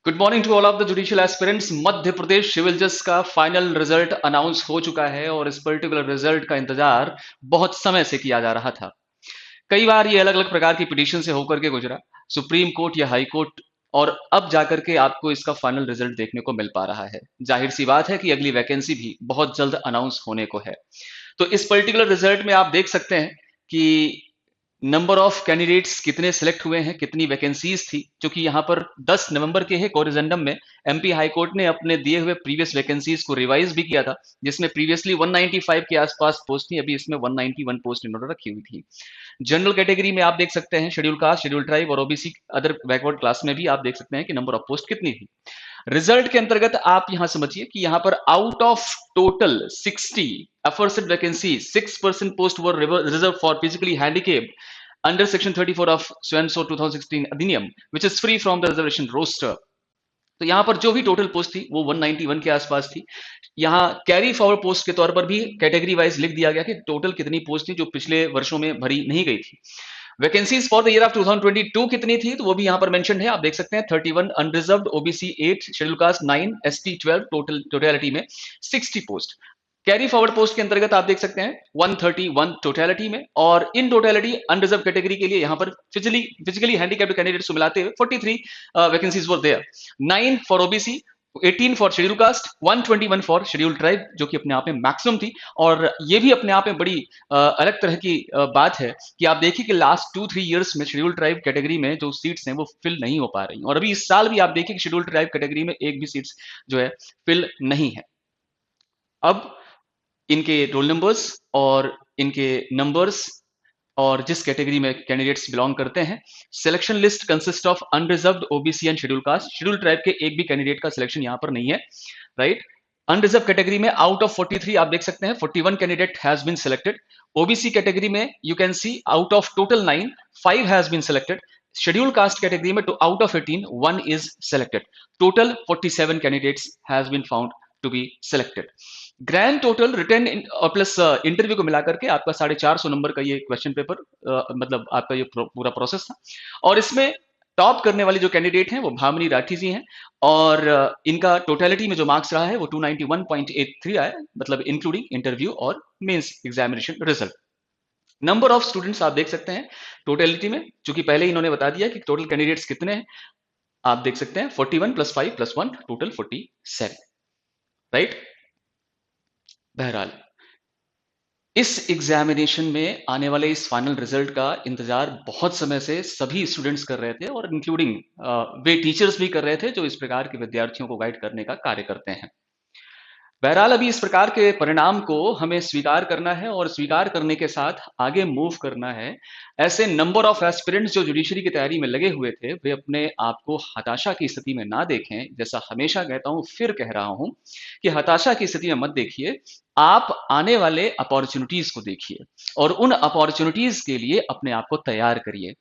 Good morning to all of the judicial aspirants. Madhya Pradesh civil जज का final result announce हो चुका है और इस पर्टिकुलर रिजल्ट का इंतजार बहुत समय से किया जा रहा था। कई बार ये अलग अलग प्रकार की पिटीशन से होकर के गुजरा, सुप्रीम कोर्ट या हाई कोर्ट, और अब जाकर के आपको इसका फाइनल रिजल्ट देखने को मिल पा रहा है। जाहिर सी बात है कि अगली वैकेंसी भी बहुत जल्द अनाउंस होने को है। तो इस पर्टिकुलर रिजल्ट में आप देख सकते हैं कि नंबर ऑफ कैंडिडेट्स कितने सिलेक्ट हुए हैं, कितनी वैकेंसीज थी, जो कि यहाँ पर 10 नवंबर के है कोरिजेंडम में एमपी हाई कोर्ट ने अपने दिए हुए प्रीवियस वैकेंसीज को रिवाइज भी किया था, जिसमें प्रीवियसली 195 के आसपास पोस्ट थी, अभी इसमें 191 पोस्ट इन्होंने रखी हुई थी। जनरल कैटेगरी में आप देख सकते हैं शेड्यूल कास्ट, शेड्यूल ट्राइब और ओबीसी अदर बैकवर्ड क्लास में भी आप देख सकते हैं कि नंबर ऑफ पोस्ट कितनी थी। रिजल्ट के अंतर्गत आप यहां समझिए कि यहां पर out of total 60 aforesaid vacancies 6% post were reserved for physically handicapped under section 34 of SWANSO 2016 अधिनियम which is free from the reservation roster। तो यहां पर जो भी टोटल पोस्ट थी वो 191 के आसपास थी। यहां कैरी फॉरवर्ड पोस्ट के तौर पर भी कैटेगरी वाइज लिख दिया गया कि टोटल कितनी पोस्ट थी जो पिछले वर्षों में भरी नहीं गई थी। Vacancies for the year of 2022 कितनी थी तो वो भी यहां पर मेंशन है, आप देख सकते हैं 31 unreserved, OBC 8, schedule caste 9, ST 12, totality में 60 पोस्ट। कैरी फॉरवर्ड पोस्ट के अंतर्गत आप देख सकते हैं 131 टोटलिटी में, और इन टोटलिटी अनरिजर्व कैटेगरी के लिए यहां पर फिजिकली हैंडीकैप्ड कैंडिडेट्स को मिलाते हुए 43 vacancies were there, 9 for OBC, 18 for scheduled caste, 121 for scheduled tribe, जो कि अपने आप में मैक्सिमम थी। और ये भी अपने आप में बड़ी अलग तरह की बात है कि आप देखिए कि लास्ट 2-3 इयर्स में शेड्यूल ट्राइब कैटेगरी में जो सीट्स हैं वो फिल नहीं हो पा रही, और अभी इस साल भी आप देखिए कि शेड्यूल ट्राइब कैटेगरी में एक भी सीट्स जो है फिल नहीं है। अब इनके रोल नंबर्स और इनके नंबर्स और जिस कैटेगरी में कैंडिडेट्स बिलोंग करते हैं, selection list consist of unreserved, OBC and schedule caste. Schedule tribe के एक भी कैंडिडेट का सिलेक्शन यहां पर नहीं है, राइट। अनरिजर्व कैटेगरी में आउट ऑफ 43 आप देख सकते हैं 41 candidate has been selected. OBC category में you can see out of total 9, 5 has been selected. Schedule caste category में out of 18 1 is selected. Total 47 candidates has been found to be selected. Grand total return और plus interview को मिलाकर के आपका 450 number का ये question paper, मतलब आपका ये पूरा प्रोसेस था। और इसमें टॉप करने वाली जो कैंडिडेट हैं वो भामिनी राठी जी हैं, और इनका टोटलिटी में जो मार्क्स रहा है वो 291.83 आया, मतलब इंक्लूडिंग इंटरव्यू और mains examination result. Number of students आप देख सकते हैं टोटलिटी में, चूंकि पहले ही इन्होंने बता दिया कि टोटल कैंडिडेट्स कितने हैं, आप देख सकते हैं 41 + 5 + 1 टोटल 47, राइट। बहरहाल इस एग्जामिनेशन में आने वाले इस फाइनल रिजल्ट का इंतजार बहुत समय से सभी स्टूडेंट्स कर रहे थे, और इंक्लूडिंग वे टीचर्स भी कर रहे थे जो इस प्रकार के विद्यार्थियों को गाइड करने का कार्य करते हैं। बहरहाल अभी इस प्रकार के परिणाम को हमें स्वीकार करना है, और स्वीकार करने के साथ आगे मूव करना है। ऐसे नंबर ऑफ एस्पिरेंट्स जो जुडिशरी की तैयारी में लगे हुए थे, वे अपने आप को हताशा की स्थिति में ना देखें। जैसा हमेशा कहता हूं, फिर कह रहा हूं कि हताशा की स्थिति में मत देखिए, आप आने वाले अपॉर्चुनिटीज को देखिए और उन अपॉर्चुनिटीज के लिए अपने आप को तैयार करिए।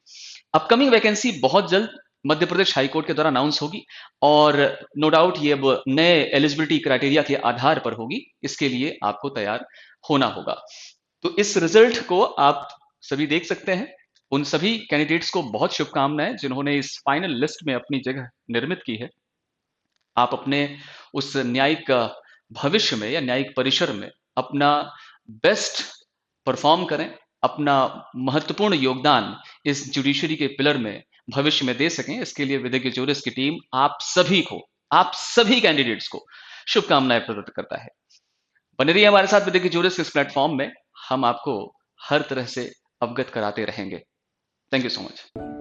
अपकमिंग वैकेंसी बहुत जल्द मध्य प्रदेश हाईकोर्ट के द्वारा अनाउंस होगी, और नो डाउट ये अब नए एलिजिबिलिटी क्राइटेरिया के आधार पर होगी। इसके लिए आपको तैयार होना होगा। तो इस रिजल्ट को आप सभी देख सकते हैं। उन सभी कैंडिडेट्स को बहुत शुभकामनाएं जिन्होंने इस फाइनल लिस्ट में अपनी जगह निर्मित की है। आप अपने उस न्यायिक भविष्य में या न्यायिक परिसर में अपना बेस्ट परफॉर्म करें, अपना महत्वपूर्ण योगदान इस जुडिशरी के पिलर में भविष्य में दे सकें। इसके लिए विधिज्ञ ज्यूरिस की टीम आप सभी को, आप सभी कैंडिडेट्स को शुभकामनाएं प्रदत्त करता है। बने रहिए हमारे साथ विधिज्ञ ज्यूरिस इस प्लेटफॉर्म में, हम आपको हर तरह से अवगत कराते रहेंगे। Thank you so much.